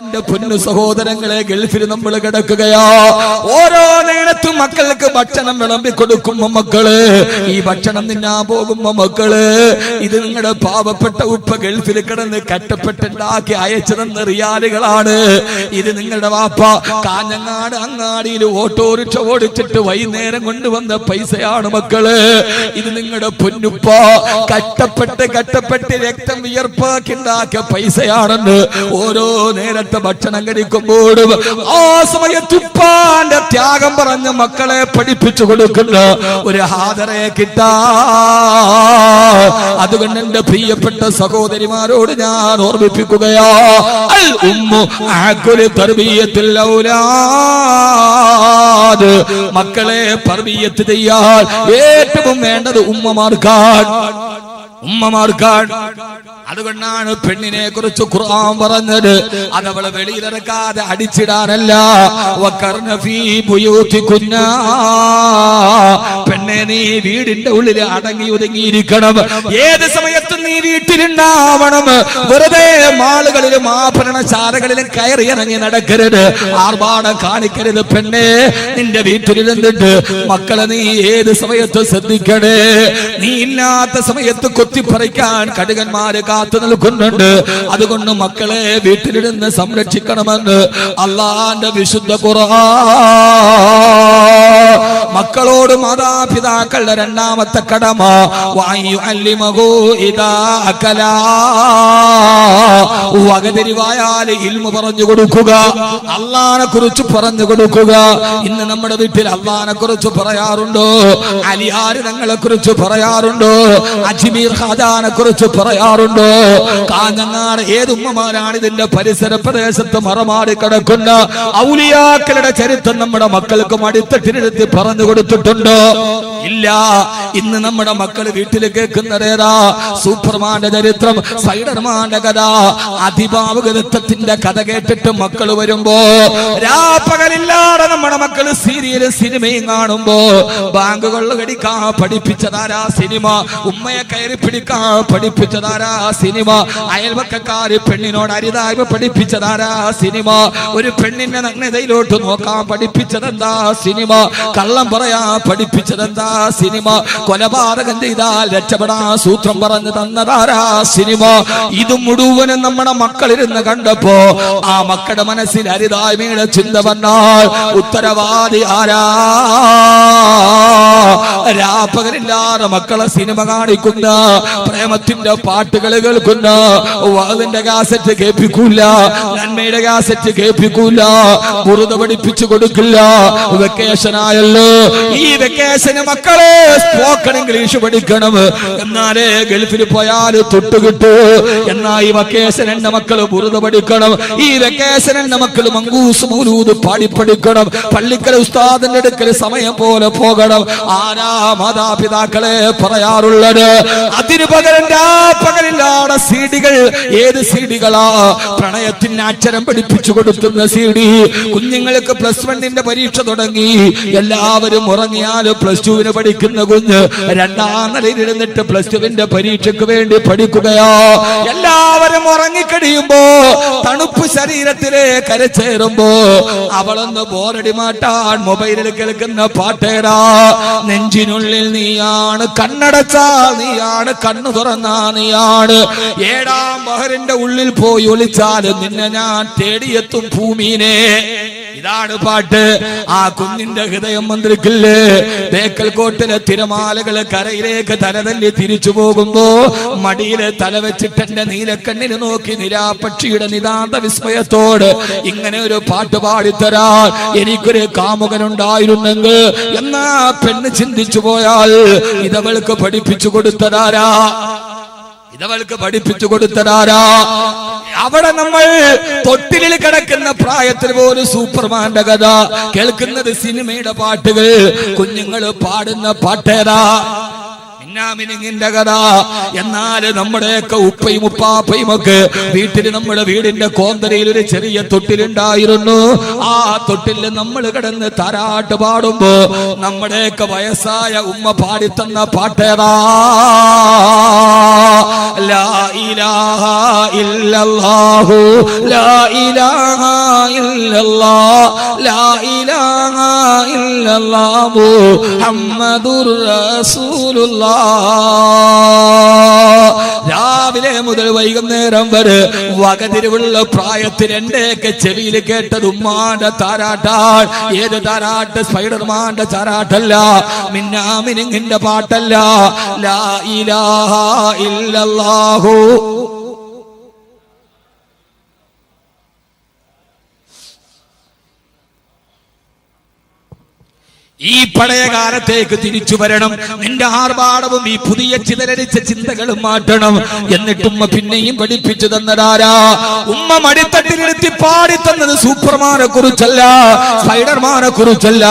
എന്റെ പൊന്നു സഹോദരങ്ങളെ, ഗൾഫിൽ നമ്മൾ കിടക്കുകയാ. ഓരോ നേരത്തും മക്കൾക്ക് ഭക്ഷണം വിളമ്പി കൊടുക്കുമ്പോ മക്കള്, ഈ ഭക്ഷണം തിന്നാൻ പോകുമ്പോ മക്കള്, ഇത് നിങ്ങളുടെ പാവപ്പെട്ട ഉപ്പ ഗൾഫിൽ കിടന്ന് കഷ്ടപ്പെട്ടുണ്ടാക്കി അയച്ചതെന്ന് റിയാലുകളാണ്. ഇത് നിങ്ങളുടെ വാപ്പ കാഞ്ഞങ്ങാട് അങ്ങാടിയിൽ ഓട്ടോറിക്ഷ ഓടിച്ചിട്ട് വൈകുന്നേരം കൊണ്ടുവന്ന പൈസയാണ് മക്കള്. ഇത് നിങ്ങളുടെ പൊന്നുപ്പ കഷ്ടപ്പെട്ട് രക്തം വിയർപ്പാക്കി ഉണ്ടാക്കിയ പൈസയാണെന്ന് ഓരോ നേരത്തെ ഭക്ഷണം കഴിക്കുമ്പോഴും ആ സമയത്ത് ഉപ്പാന്റെ ത്യാഗം പറഞ്ഞ് മക്കളെ പഠിപ്പിച്ചു കൊടുക്കുന്ന ഒരു ഹാദറെ കിട്ടാ. അതുകൊണ്ട് എന്റെ പ്രിയപ്പെട്ട സഹോദരിമാരോട് ഞാൻ ഓർമ്മിപ്പിക്കുകയാ, അൽ ഉമ്മു അഖുൽ തർബിയത്തുൽ ഔലാദ്. മക്കളെ തർബിയത്ത് ചെയ്യാൻ ഏറ്റവും വേണ്ടത് ഉമ്മമാർക്കാണ്. അതുകൊണ്ടാണ് പെണ്ണിനെ കുറിച്ച് ഖുർആൻ പറഞ്ഞത്, അതവളെ വെളിയിലിറക്കാതെ അടിച്ചിടാനല്ല. വഖർന ഫീ ബുയൂതികുന്ന, പെണ്ണെ നീ വീടിന്റെ ഉള്ളിൽ അടങ്ങി ഒതുങ്ങിയിരിക്കണം. ഏത് സമയത്തും നീ വീട്ടിലുണ്ടാവണം. വെറുതെ മാളുകളിലും ആഭരണശാലകളിലും കയറി ഇറങ്ങി നടക്കരുത്, ആർഭാടം കാണിക്കരുത്. പെണ്ണെ നിന്റെ വീട്ടിലിരുന്നിട്ട് മക്കളെ നീ ഏത് സമയത്തും ശ്രദ്ധിക്കണേ. നീ ഇല്ലാത്ത സമയത്ത് കൊത്തിപ്പറിക്കാൻ കടുകന്മാര് കാത്തു നിൽക്കുന്നുണ്ട്. അതുകൊണ്ട് മക്കളെ വീട്ടിലിരുന്ന് സംരക്ഷിക്കണമെന്ന് അള്ളാന്റെ വിശുദ്ധ ഖുർആൻ. മക്കളോട് മാതാപിതാക്കളുടെ രണ്ടാമത്തെ കടമ വകതിരിവായാൽ ഇൽമു പറഞ്ഞു കൊടുക്കുക, അള്ളാനെ കുറിച്ച് പറഞ്ഞു കൊടുക്കുക. ഇന്ന് നമ്മുടെ വീട്ടിൽ അള്ളാനെ കുറിച്ച് പറയാറുണ്ടോ? അലിയാര് തങ്ങളെ കുറിച്ച് പറയാറുണ്ടോ? അജ്മീർ ഖാജാനെ കുറിച്ച് പറയാറുണ്ടോ? കാഞ്ഞങ്ങാട് ഏതുമ്മമാരാണ് ഇതിന്റെ പരിസര പ്രദേശത്ത് മറമാടി കിടക്കുന്ന ഔലിയാക്കളുടെ ചരിത്രം നമ്മുടെ മക്കൾക്ക് അടിത്തട്ടിനെടുത്ത് പറഞ്ഞു കൊടുത്തിട്ടുണ്ടോ? ഇല്ല. ഇന്ന് നമ്മുടെ മക്കൾ വീട്ടിൽ കേൾക്കുന്നതേതാ? സൂപ്പർമാന്റെ ചരിത്രം, സ്പൈഡർമാന്റെ കഥ, അതിഭാവുകത്വത്തിന്റെ കഥ കേട്ടിട്ട് മക്കൾ വരുമ്പോ രാപ്പകലില്ലാതെ നമ്മുടെ മക്കൾ സീരിയലും സിനിമയും കാണുമ്പോ ബാങ്ക് കൊള്ളകടിക്കാൻ പഠിപ്പിച്ചതാരാ സിനിമ, ഉമ്മയെ കയറി പിടിക്കാൻ പഠിപ്പിച്ചതാരാ സിനിമ, അയൽവക്കക്കാര് പെണ്ണിനോട് അരിതായ്മ പഠിപ്പിച്ചതാരാ സിനിമ, ഒരു പെണ്ണിന്റെ നഗ്നതയിലോട്ട് നോക്കാൻ പഠിപ്പിച്ചതെന്താ സിനിമ, കള്ളം പറയാ പഠിപ്പിച്ചതെന്താ സിനിമ, കൊലപാതകം ചെയ്താൽ രക്ഷപ്പെടാൻ സൂത്രം പറഞ്ഞു തന്നതാരാ സിനിമ. ഇത് മുഴുവനും നമ്മുടെ മക്കളിരുന്ന് കണ്ടപ്പോ ആ മക്കളുടെ മനസ്സിൽ അരിതായ്മയുടെ ചിന്ത വന്നാൽ ഉത്തരവാദി ആരാ? രാപ്പകലില്ലാതെ മക്കളെ സിനിമ കാണിക്കുന്ന, പ്രേമത്തിന്റെ പാട്ടുകൾ കേൾക്കുന്ന, അതിന്റെ കാസറ്റ് കേൾപ്പിക്കൂല, നന്മയുടെ കാസറ്റ് കേൾപ്പിക്കൂല, ബുറുദ പഠിപ്പിച്ചു കൊടുക്കില്ല. വെക്കേഷൻ ആയല്ലോ, ഈ വെക്കേഷന് മക്കളെ സ്പോക്കൺ ഇംഗ്ലീഷ് പഠിക്കണം, എന്നാലേ ഗൾഫിൽ പോയാൽ തൊട്ടുകിട്ടു. എന്നാ ഈ വെക്കേഷൻ എന്റെ മക്കള് ബുറുദ പഠിക്കണം, ഈ വെക്കേഷൻ എന്റെ മക്കള് മങ്കൂസ് മൗലൂദ് പാടിപ്പഠിക്കണം, പള്ളിക്കല ഉസ്താദിന്റെ അടുക്കൽ സമയം പോലെ പോകണം. ആരാ മാതാപിതാക്കളെ പറയാറുള്ളത്? അതിന് പകരം പകലില്ലാതെ സീഡികൾ. ഏത് സീഡികളാ? പ്രണയത്തിന് അക്ഷരം പഠിപ്പിച്ചു കൊടുക്കുന്ന സീഡി. കുഞ്ഞുങ്ങൾക്ക് +1 പരീക്ഷ തുടങ്ങി, എല്ലാവരും ഉറങ്ങിയാൽ +2 പഠിക്കുന്ന കുഞ്ഞ് രണ്ടാം നിലയിൽ ഇരുന്നിട്ട് +2 പരീക്ഷയ്ക്ക് വേണ്ടി പഠിക്കുകയോ. എല്ലാവരും ഉറങ്ങിക്കഴിയുമ്പോ തണുപ്പ് ശരീരത്തിലെ കരച്ചേറുമ്പോ അവളൊന്ന് ബോറടി മാറ്റാൻ മൊബൈലിൽ കേൾക്കുന്ന പാട്ടേരാ. നെഞ്ചിനുള്ളിൽ നീയാണ്, കണ്ണടച്ചാ നീയാണ്, കണ്ണു തുറന്നാ നീയാണ്, 7ാം ബഹറിന്റെ ഉള്ളിൽ പോയി ഒളിച്ചാൽ നിന്നെ ഞാൻ തേടിയെത്തും ഭൂമിനെ. ഇതാണ് പാട്ട്. ആ കുഞ്ഞിന്റെ ഹൃദയം മന്ത്രിക്കില്ലേ? ബേക്കൽ കോട്ടിലെ തിരമാലകള് കരയിലേക്ക് തലതല്ലി തിരിച്ചു പോകുമ്പോ മടിയിലെ തല വെച്ചിട്ട് എന്റെ നീലക്കണ്ണിന് നോക്കി നിരാപക്ഷിയുടെ നിതാന്ത വിസ്മയത്തോട് ഇങ്ങനെ ഒരു പാട്ട് പാടിത്തരാൻ എനിക്കൊരു കാമുകനുണ്ടായിരുന്നെങ്കിൽ എന്നാ പെണ്ണ് ചിന്തിച്ചു പോയാൽ ഇതവൾക്ക് പഠിപ്പിച്ചു കൊടുത്തതാരാ? ഇതവൾക്ക് പഠിപ്പിച്ചു കൊടുത്തതാരാ? അവിടെ നമ്മൾ തൊട്ടിലിൽ കിടക്കുന്ന പ്രായത്തിൽ പോലും സൂപ്പർമാന്റെ കഥ കേൾക്കുന്നത്, സിനിമയുടെ പാട്ടുകൾ, കുഞ്ഞുങ്ങൾ പാടുന്ന പാട്ടേതാ? മിന്നാമിനിങ്ങിന്റെ കഥ. എന്നാൽ നമ്മുടെയൊക്കെ ഉപ്പയും ഉപ്പാപ്പയും ഒക്കെ വീട്ടിൽ, നമ്മുടെ വീടിന്റെ കോന്തരയിൽ ഒരു ചെറിയ തൊട്ടിലുണ്ടായിരുന്നു. ആ തൊട്ടിൽ നമ്മൾ കിടന്ന് താരാട്ട് പാടുമ്പോ നമ്മുടെയൊക്കെ വയസ്സായ ഉമ്മ പാടിത്തന്ന പാട്ടേതാ? ലാ ഇലാഹ ഇല്ലല്ലാഹു ലാ ഇലാഹ ഇല്ലല്ലാഹ് ലാ ഇലാഹ ഇല്ലല്ലാഹു മുഹമ്മദുർ റസൂലുള്ളാഹ്. രാവിലെ മുതൽ വൈകുന്നേരം വരെ വകതിരിവുള്ള പ്രായത്തിൽ എന്റെയൊക്കെ ചെവിയിൽ കേട്ടത് ഉമ്മാന്റെ താരാട്ടാൾ. ഏത് താരാട്ട്? സ്പൈഡർമാന്റെ താരാട്ടല്ല, മിന്നാമിനിങ്ങിന്റെ പാട്ടല്ല. ലാ ഇലാഹ ഇല്ലല്ലാഹു. ഈ പഴയ കാലത്തേക്ക് തിരിച്ചു വരണം. നിന്റെ ആർഭാടവും ഈ പുതിയ ചിതലരിച്ച ചിന്തകളും മാറ്റണം. എന്നിട്ടുമ്മ പിന്നെയും പഠിപ്പിച്ചു തന്നതാരാ? ഉമ്മ മടിത്തട്ടിലിരുത്തി പാടിത്തന്നത് സൂപ്പർമാനെ കുറിച്ചല്ല, സ്പൈഡർമാനെ കുറിച്ചല്ല.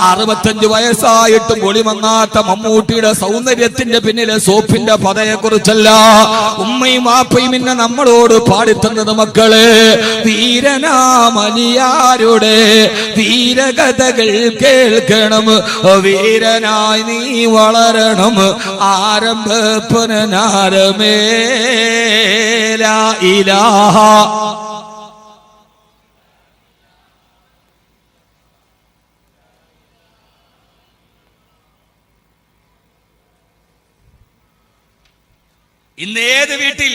65 വയസ്സായിട്ടും ഒളിമങ്ങാത്ത മമ്മൂട്ടിയുടെ സൗന്ദര്യത്തിന്റെ പിന്നിലെ സോപ്പിന്റെ പതയെ കുറിച്ചല്ല. ഉമ്മയും വാപ്പയും ഇന്നെ നമ്മളോട് പാടിത്തന്നത് മക്കളെ വീരനാമലിയാരുടെ വീരകഥകൾ കേൾക്ക. വീരനായി നീ വളരണം ആരംഭപ്പനാരമേ. ലാ ഇലാഹ. ഇന്ന് ഏത് വീട്ടിൽ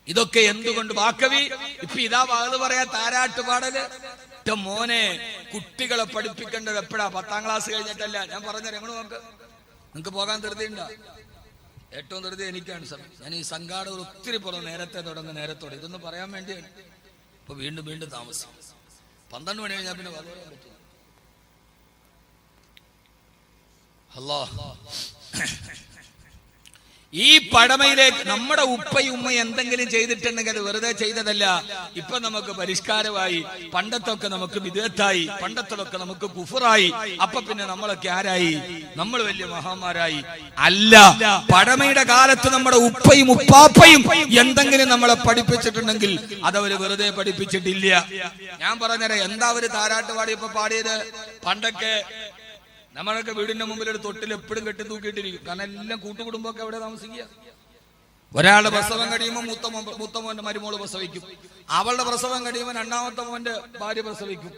ഇതൊക്കെ എന്തുകൊണ്ട്? വാക്കവി ഇപ്പൊ ഇതാ അത് പറയാ താരാട്ടുപാടല്. മോനെ, കുട്ടികളെ പഠിപ്പിക്കേണ്ടത് എപ്പോഴാ? 10ാം ക്ലാസ് കഴിഞ്ഞിട്ടല്ല. ഞാൻ പറഞ്ഞ രംഗണു നോക്ക്, നിങ്ങക്ക് പോകാൻ ധൃതിയുണ്ടോ? ഏറ്റവും ധൃതി എനിക്കാണ് സമയം. ഞാൻ ഈ സംഘാടകർ ഒത്തിരി പുറം നേരത്തെ തുടങ്ങും, നേരത്തോടെ ഇതൊന്നും പറയാൻ വേണ്ടിയാണ്. ഇപ്പൊ വീണ്ടും വീണ്ടും താമസിക്കും. 12 മണി കഴിഞ്ഞാൽ പിന്നെ പറയാൻ പറ്റും. അല്ലാഹ്, ഈ പഴമയിലേക്ക് നമ്മുടെ ഉപ്പയും ഉമ്മയും എന്തെങ്കിലും ചെയ്തിട്ടുണ്ടെങ്കിൽ അത് വെറുതെ ചെയ്തതല്ല. ഇപ്പൊ നമുക്ക് പരിഷ്കാരമായി. പണ്ടത്തൊക്കെ നമുക്ക് വിദഗ്ധായി, പണ്ടത്തതൊക്കെ നമുക്ക് കുഫറായി. അപ്പൊ പിന്നെ നമ്മളൊക്കെ ആരായി? നമ്മൾ വലിയ മഹാന്മാരായി. അല്ല, പഴമയുടെ കാലത്ത് നമ്മുടെ ഉപ്പയും ഉപ്പാപ്പയും എന്തെങ്കിലും നമ്മളെ പഠിപ്പിച്ചിട്ടുണ്ടെങ്കിൽ അതവര് വെറുതെ പഠിപ്പിച്ചിട്ടില്ല. ഞാൻ പറഞ്ഞേരാ, എന്താ അവര് താരാട്ട് പാടിയപ്പോ പാടിയത്? പണ്ടൊക്കെ നമ്മളൊക്കെ വീടിന്റെ മുമ്പിൽ ഒരു തൊട്ടിൽ എപ്പോഴും കെട്ടി തൂക്കിയിട്ടിരിക്കും. കാരണം എല്ലാം കൂട്ടുകുടുംബമൊക്കെ അവിടെ താമസിക്കുക. ഒരാളുടെ പ്രസവം കഴിയുമ്പോൾ മൂത്തമോന്റെ മരുമോള് പ്രസവിക്കും. അവളുടെ പ്രസവം കഴിയുമ്പോൾ 2ാമത്തെ മോന്റെ ഭാര്യ പ്രസവിക്കും.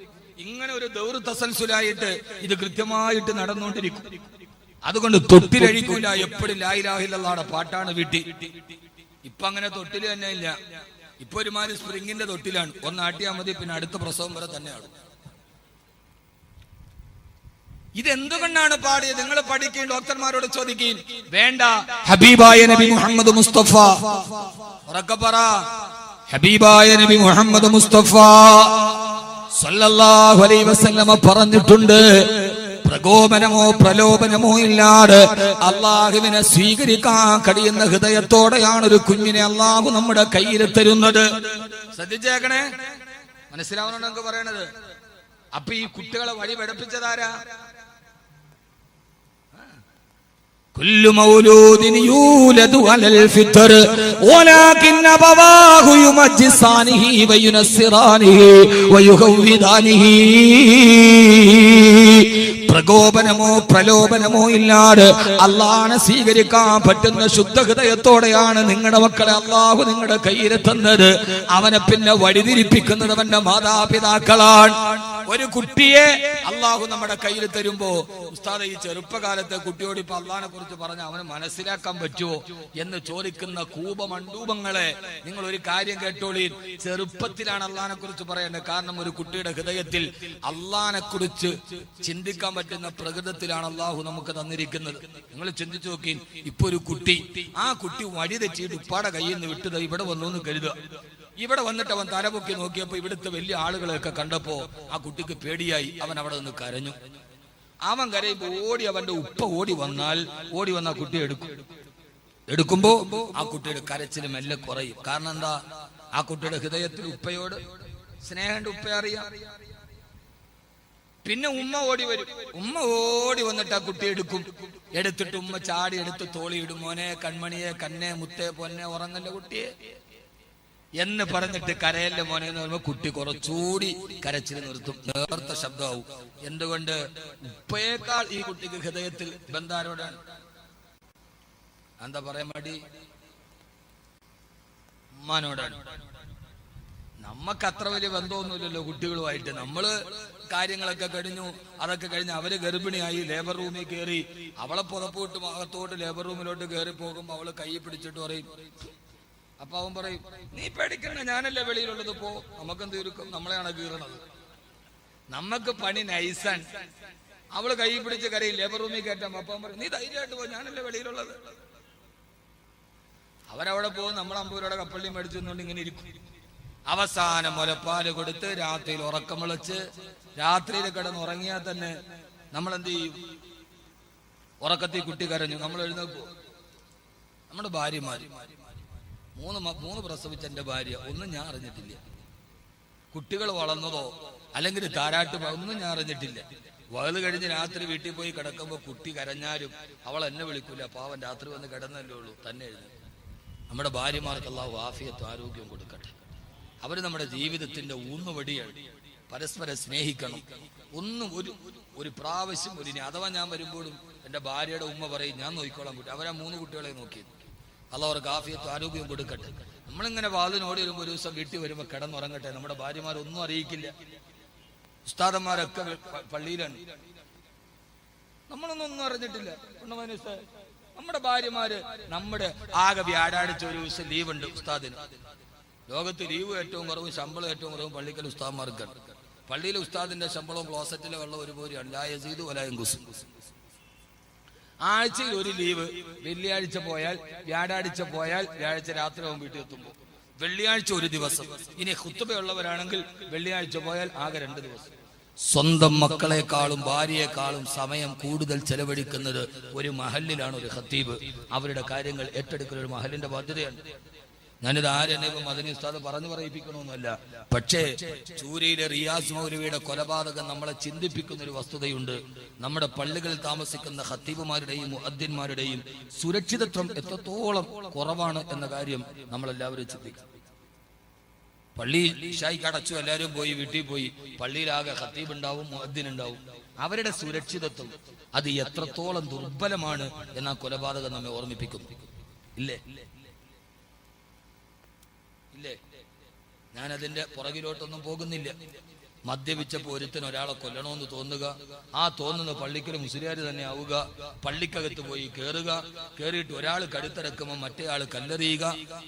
ഇങ്ങനെ ഒരു ദൗർ തസൽസുലായിട്ട് ഇത് കൃത്യമായിട്ട് നടന്നുകൊണ്ടിരിക്കും. അതുകൊണ്ട് തൊട്ടിലഴിക്കൂല, എപ്പോഴും ലാ ഇലാഹ ഇല്ലല്ലാഹുടെ പാട്ടാണ് വീട്ടിൽ. ഇപ്പൊ അങ്ങനെ തൊട്ടില് തന്നെ ഇല്ല. ഇപ്പൊ ഒരുമാതിരി സ്പ്രിങ്ങിന്റെ തൊട്ടിലാണ്. ഒന്നാട്ടിയാൽ മതി, പിന്നെ അടുത്ത പ്രസവം വരെ തന്നെയാണ്. ഇതെന്തുകൊണ്ടാണ് പാടിയത്? നിങ്ങൾ പഠിക്കുകയും ഡോക്ടർമാരോട് ചോദിക്കുകയും വേണ്ട. ഹബീബായ നബി മുഹമ്മദ് മുസ്തഫ, ഉറക്കെ പറ, ഹബീബായ നബി മുഹമ്മദ് മുസ്തഫ സല്ലല്ലാഹു അലൈഹി വസല്ലമ പറഞ്ഞിട്ടുണ്ട്, പ്രകോപനമോ പ്രലോഭനമോ ഇല്ലാതെ അള്ളാഹുവിനെ സ്വീകരിക്കാൻ കഴിയുന്ന ഹൃദയത്തോടെയാണ് ഒരു കുഞ്ഞിനെ അള്ളാഹു നമ്മുടെ കയ്യിൽ തരുന്നത്. ശ്രദ്ധിച്ചേക്കണേ, മനസ്സിലാവുന്നുണ്ടോ നമുക്ക് പറയണത്? അപ്പൊ ഈ കുട്ടികളെ വഴി പഠിപ്പിച്ചതാരാ? കുല്ലു മൗലൂദിൻ യൂലദു അലൽ ഫിത്ർ വലാകിൻ അബവാഹു യുമജ്ജിസാനിഹി വയുനസ്സിറാനിഹി വയുഹവ്വിദാനിഹി. പ്രകോപനമോ പ്രലോഭനമോ ഇല്ലാതെ അള്ളാഹനെ സ്വീകരിക്കാൻ പറ്റുന്ന ശുദ്ധ ഹൃദയത്തോടെയാണ് നിങ്ങളുടെ മക്കളെ അള്ളാഹു നിങ്ങളുടെ കയ്യിൽ തന്നത്. അവനെ പിന്നെ വഴിതിരിപ്പിക്കുന്നത് അവന്റെ മാതാപിതാക്കളാണ്. ഒരു കുട്ടിയെ അള്ളാഹു നമ്മുടെ കയ്യിൽ തരുമ്പോ, ഉസ്താദ് ഈ ചെറുപ്പകാലത്തെ കുട്ടിയോട് ഇപ്പൊ അള്ളാഹിനെ കുറിച്ച് പറഞ്ഞ അവന് മനസ്സിലാക്കാൻ പറ്റുമോ എന്ന് ചോദിക്കുന്ന കൂപമണ്ടൂപങ്ങളെ, നിങ്ങൾ ഒരു കാര്യം കേട്ടോളി. ചെറുപ്പത്തിലാണ് അള്ളാഹിനെ കുറിച്ച് പറയേണ്ടത്. കാരണം ഒരു കുട്ടിയുടെ ഹൃദയത്തിൽ അള്ളാഹിനെ കുറിച്ച് ചിന്തിക്കാൻ പറ്റുന്ന പ്രകൃതത്തിലാണ് അള്ളാഹു നമുക്ക് തന്നിരിക്കുന്നത്. നിങ്ങൾ ചിന്തിച്ചു നോക്കി, ഇപ്പൊ ഒരു കുട്ടി, ആ കുട്ടി വഴി തെറ്റിയിട്ട് ഉപ്പാടെ കയ്യിൽ നിന്ന് വിട്ടത് ഇവിടെ വന്നു എന്ന് കരുതുക. ഇവിടെ വന്നിട്ട് അവൻ തലപൊക്കി നോക്കിയപ്പോ ഇവിടുത്തെ വലിയ ആളുകളെയൊക്കെ കണ്ടപ്പോ ആ കുട്ടിക്ക് പേടിയായി. അവൻ അവിടെ നിന്ന് കരഞ്ഞു. അവൻ കരയുമ്പോ അവന്റെ ഉപ്പ ഓടി വന്നാൽ ആ കുട്ടിയെ എടുക്കുമ്പോ ആ കുട്ടിയുടെ കരച്ചിൽ മെല്ലെ കുറയും. കാരണം എന്താ? ആ കുട്ടിയുടെ ഹൃദയത്തിൽ ഉപ്പയോട് സ്നേഹമുണ്ട്. ഉപ്പ അറിയാം. പിന്നെ ഉമ്മ ഓടി വരും. ഉമ്മ ഓടി വന്നിട്ട് ആ കുട്ടി എടുത്തിട്ട് ഉമ്മ ചാടി എടുത്ത് തോളിയിടും. മോനെ, കൺമണിയെ, കന്നെ, മുത്തേ, പൊന്നെ, ഉറങ്ങല്ല കുട്ടിയെ എന്ന് പറഞ്ഞിട്ട് കരയല്ലേ മോനെ എന്ന് പറയുമ്പോ കുട്ടി കുറച്ചുകൂടി കരച്ചിൽ നിർത്തും, നേർത്ത ശബ്ദമാവും. എന്തുകൊണ്ട്? ഉപ്പയേക്കാൾ ഈ കുട്ടിക്ക് ഹൃദയത്തിൽ ബന്ധാരോടാണ്. എന്താ പറയാൻ മടി? ഉമ്മാനോടാണ്. നമ്മക്ക് അത്ര വലിയ ബന്ധമൊന്നുമില്ലല്ലോ കുട്ടികളുമായിട്ട്. നമ്മള് കാര്യങ്ങളൊക്കെ കഴിഞ്ഞു, അതൊക്കെ കഴിഞ്ഞ് അവര് ഗർഭിണിയായി ലേബർ റൂമിൽ കയറി, അവളെ പുതപ്പിട്ട് അകത്തോട്ട് ലേബർ റൂമിലോട്ട് കയറി പോകുമ്പോ അവള് കൈ പിടിച്ചിട്ട് പറയും. അപ്പൊ അവൻ പറയും, നീ പേടിക്കണ്ട, ഞാനല്ലേ വെളിയിലുള്ളത്, പോ, നമുക്കെന്ത് ചുരുക്കം, നമ്മളെയാണ് കീറണത്, നമ്മക്ക് പണി നൈസാൻ. അവള് കൈ പിടിച്ച് കരയും, ലേബർ റൂമിൽ കയറ്റാം. അപ്പൊ അവൻ പറയും, നീ ധൈര്യമായിട്ട് പോ, ഞാനല്ലേ വെളിയിലുള്ളത്. അവരവിടെ പോകും, നമ്മൾ 50 രൂപയുടെ കപ്പള്ളി മേടിച്ചുകൊണ്ട് ഇങ്ങനെ ഇരിക്കും. അവസാനം മുലപ്പാല് കൊടുത്ത് രാത്രിയിൽ ഉറക്കം വിളിച്ച്, രാത്രിയിൽ കിടന്ന് ഉറങ്ങിയാൽ തന്നെ നമ്മൾ എന്ത് ചെയ്യും? ഉറക്കത്തിൽ കുട്ടി കരഞ്ഞു, നമ്മൾ എഴുന്നേൽക്കും. നമ്മുടെ ഭാര്യമാര് മൂന്ന് പ്രസവിച്ച എന്റെ ഭാര്യ, ഒന്നും ഞാൻ അറിഞ്ഞിട്ടില്ല. കുട്ടികൾ വളർന്നതോ അല്ലെങ്കിൽ താരാട്ട് ഒന്നും ഞാൻ അറിഞ്ഞിട്ടില്ല. വകല് കഴിഞ്ഞ് രാത്രി വീട്ടിൽ പോയി കിടക്കുമ്പോ കുട്ടി കരഞ്ഞാലും അവൾ എന്നെ വിളിക്കൂല, പാവൻ രാത്രി വന്ന് കിടന്നല്ലേ ഉള്ളൂ, തന്നെ എഴുന്നേൽക്കും. നമ്മുടെ ഭാര്യമാർക്ക് അല്ലാഹു ആഫിയത്തും ആരോഗ്യവും കൊടുക്കട്ടെ. അവര് നമ്മുടെ ജീവിതത്തിന്റെ ഊന്നുവടിയാണ്. പരസ്പരം സ്നേഹിക്കണം. ഒന്നും ഒരു പ്രാവശ്യം അഥവാ ഞാൻ വരുമ്പോഴും എന്റെ ഭാര്യയുടെ ഉമ്മ പറയും, ഞാൻ നോക്കിക്കോളാൻ കുട്ടി. അവരാ 3 കുട്ടികളെ നോക്കിയത്. അല്ലാഹു അവർക്ക് ആഫിയത്തും ആരോഗ്യവും കൊടുക്കട്ടെ. നമ്മളിങ്ങനെ വാതിനോടി വരുമ്പോൾ ഒരു ദിവസം വീട്ടിൽ വരുമ്പോ കിടന്നുറങ്ങട്ടെ. നമ്മുടെ ഭാര്യമാരൊന്നും അറിയിക്കില്ല. ഉസ്താദന്മാരൊക്കെ പള്ളിയിലാണ്, നമ്മളൊന്നും അറിഞ്ഞിട്ടില്ല. നമ്മുടെ ഭാര്യമാര് നമ്മുടെ ആകെ വ്യാഴാഴ്ച ഒരു ദിവസം ലീവ് ഉണ്ട് ഉസ്താദിന്. ലോകത്ത് ലീവ് ഏറ്റവും കുറവും ശമ്പളം ഏറ്റവും കുറവും പള്ളിക്കൽ ഉസ്താദ്മാർക്കാണ്. പള്ളിയിലെ ഉസ്താദിന്റെ ശമ്പളവും ക്ലോസറ്റിലെ വെള്ളം ഒരുപോലെയാണ്. ലായസീദ് വലായങ്കുസും. ആഴ്ചയിൽ ഒരു ലീവ്. വെള്ളിയാഴ്ച പോയാൽ, വ്യാഴാഴ്ച പോയാൽ വ്യാഴാഴ്ച രാത്രി ആവും വീട്ടിൽ എത്തുമ്പോൾ. വെള്ളിയാഴ്ച ഒരു ദിവസം. ഇനി ഖുത്ബയുള്ളവരാണെങ്കിൽ വെള്ളിയാഴ്ച പോയാൽ ആകെ 2 ദിവസം. സ്വന്തം മക്കളെക്കാളും ഭാര്യയെക്കാളും സമയം കൂടുതൽ ചെലവഴിക്കുന്നത് ഒരു മഹല്ലിലാണ് ഒരു ഖത്തീബ്. അവരുടെ കാര്യങ്ങൾ ഏറ്റെടുക്കുന്ന ഒരു മഹല്ലിന്റെ ബാധ്യതയാണ്. ഞാനിത് ആരെന്നെ ഇപ്പൊ മദനി ഉസ്താദ് പറഞ്ഞു പറയിപ്പിക്കണമെന്നല്ല. പക്ഷേ ചൂരയിലെ റിയാസ് മൗലവിയുടെ കൊലപാതകം നമ്മളെ ചിന്തിപ്പിക്കുന്ന ഒരു വസ്തുതയുണ്ട്. നമ്മുടെ പള്ളികളിൽ താമസിക്കുന്ന ഖത്തീബുമാരുടെയും മുഅദ്ദിന്മാരുടെയും സുരക്ഷിതത്വം എത്രത്തോളം കുറവാണ് എന്ന കാര്യം നമ്മളെല്ലാവരും ചിന്തിക്കണം. പള്ളി ഇശായിക്ക് അടച്ചു, എല്ലാവരും പോയി വീട്ടിൽ പോയി. പള്ളിയിലാകെ ഖത്തീബ് ഉണ്ടാവും, മുഅദ്ദിൻ ഉണ്ടാവും. അവരുടെ സുരക്ഷിതത്വം അത് എത്രത്തോളം ദുർബലമാണ് എന്ന കൊലപാതകം നമ്മെ ഓർമ്മിപ്പിക്കുന്നു. ഇല്ലേ? ഞാനതിന്റെ പുറകിലോട്ടൊന്നും പോകുന്നില്ല. മദ്യപിച്ചപ്പോൾ ഒരുത്തിന് ഒരാളെ കൊല്ലണമെന്ന് തോന്നുക, ആ തോന്നുന്ന പള്ളിക്കൽ മുസ്ലിയാർ തന്നെ ആവുക, പള്ളിക്കകത്ത് പോയി കയറിയിട്ട് ഒരാൾ കടുത്തിറക്കുമ്പോൾ മറ്റേ ആൾ കല്ലെറിയുക,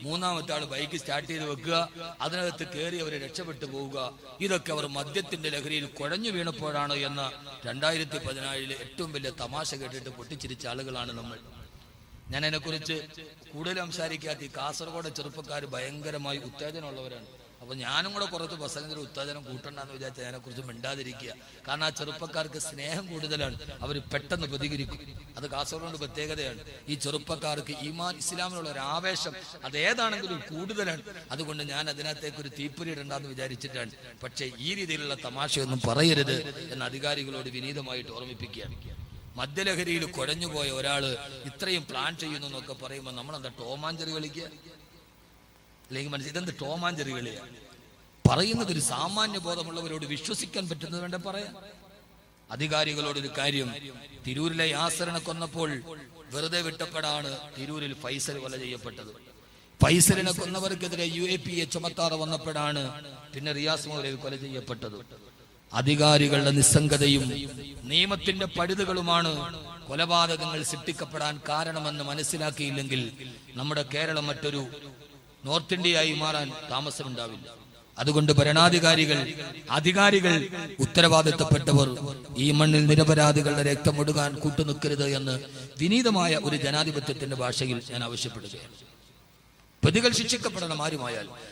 3ാമത്തെ ആൾ ബൈക്ക് സ്റ്റാർട്ട് ചെയ്ത് വെക്കുക, അതിനകത്ത് കയറി അവർ രക്ഷപ്പെട്ടു പോവുക. ഇതൊക്കെ അവർ മദ്യത്തിന്റെ ലഹരിയിൽ കുഴഞ്ഞു വീണപ്പോഴാണ് എന്ന 2014 ഏറ്റവും വലിയ തമാശ കേട്ടിട്ട് പൊട്ടിച്ചിരിച്ച ആളുകളാണ് നമ്മൾ. ഞാൻ അതിനെക്കുറിച്ച് കൂടുതൽ സംസാരിക്കാത്ത ഈ കാസർഗോഡ് ചെറുപ്പക്കാർ ഭയങ്കരമായി ഉത്തേജനമുള്ളവരാണ്. അപ്പൊ ഞാനും കൂടെ കുറച്ച് പ്രസംഗത്തിൽ ഉത്തേജനം കൂട്ടണ്ടെന്ന് വിചാരിച്ചാൽ അതിനെക്കുറിച്ച് മിണ്ടാതിരിക്കുക. കാരണം ആ ചെറുപ്പക്കാർക്ക് സ്നേഹം കൂടുതലാണ്, അവർ പെട്ടെന്ന് പ്രതികരിക്കും. അത് കാസർഗോഡ് പ്രത്യേകതയാണ്. ഈ ചെറുപ്പക്കാർക്ക് ഈമാൻ ഇസ്ലാമിനുള്ള ഒരു ആവേശം അതേതാണെങ്കിലും കൂടുതലാണ്. അതുകൊണ്ട് ഞാൻ അതിനകത്തേക്ക് ഒരു തീപ്പൊരി ഇടണ്ടെന്ന് വിചാരിച്ചിട്ടാണ്. പക്ഷേ ഈ രീതിയിലുള്ള തമാശയൊന്നും പറയരുത് എന്ന് അധികാരികളോട് വിനീതമായിട്ട് ഓർമ്മിപ്പിക്കുകയാണ്. മദ്യലഹരിയിൽ കുഴഞ്ഞുപോയ ഒരാള് ഇത്രയും പ്ലാൻ ചെയ്യുന്നു എന്നൊക്കെ പറയുമ്പോൾ നമ്മളെന്താ ടോമാഞ്ചെറി കളിക്കുക? അല്ലെങ്കിൽ മനസ്സിൽ ഇതെന്ത് ടോമാഞ്ചെറി കളിയാണ്? പറയുന്നത് ഒരു സാമാന്യ ബോധമുള്ളവരോട് വിശ്വസിക്കാൻ പറ്റുന്നത് വേണ്ട പറയാം. അധികാരികളോടൊരു കാര്യം, തിരൂരിലെ യാസറിനെ കൊന്നപ്പോൾ വെറുതെ വിട്ടപ്പെടാണ് തിരൂരിൽ ഫൈസൽ കൊല ചെയ്യപ്പെട്ടത്. ഫൈസലിനെ കൊന്നവർക്കെതിരെ UAPA ചുമത്താതെ വന്നപ്പോഴാണ് പിന്നെ റിയാസ് മൗലവി കൊല ചെയ്യപ്പെട്ടത്. അധികാരികളുടെ നിസ്സംഗതയും നിയമത്തിന്റെ പഴുതുകളുമാണ് കൊലപാതകങ്ങൾ സൃഷ്ടിക്കപ്പെടാൻ കാരണമെന്ന് മനസ്സിലാക്കിയില്ലെങ്കിൽ നമ്മുടെ കേരളം മറ്റൊരു നോർത്ത് ഇന്ത്യയായി മാറാൻ താമസമുണ്ടാവില്ല. അതുകൊണ്ട് ഭരണാധികാരികൾ, അധികാരികൾ, ഉത്തരവാദിത്തപ്പെട്ടവർ ഈ മണ്ണിൽ നിരപരാധികളുടെ രക്തമൊടുകാൻ കൂട്ടുനിൽക്കരുത് എന്ന് വിനീതമായ ഒരു ജനാധിപത്യത്തിന്റെ ഭാഷയിൽ ഞാൻ ആവശ്യപ്പെടുകയാണ്. പ്രതികൾ ശിക്ഷിക്കപ്പെടണം ആരുമായാൽ.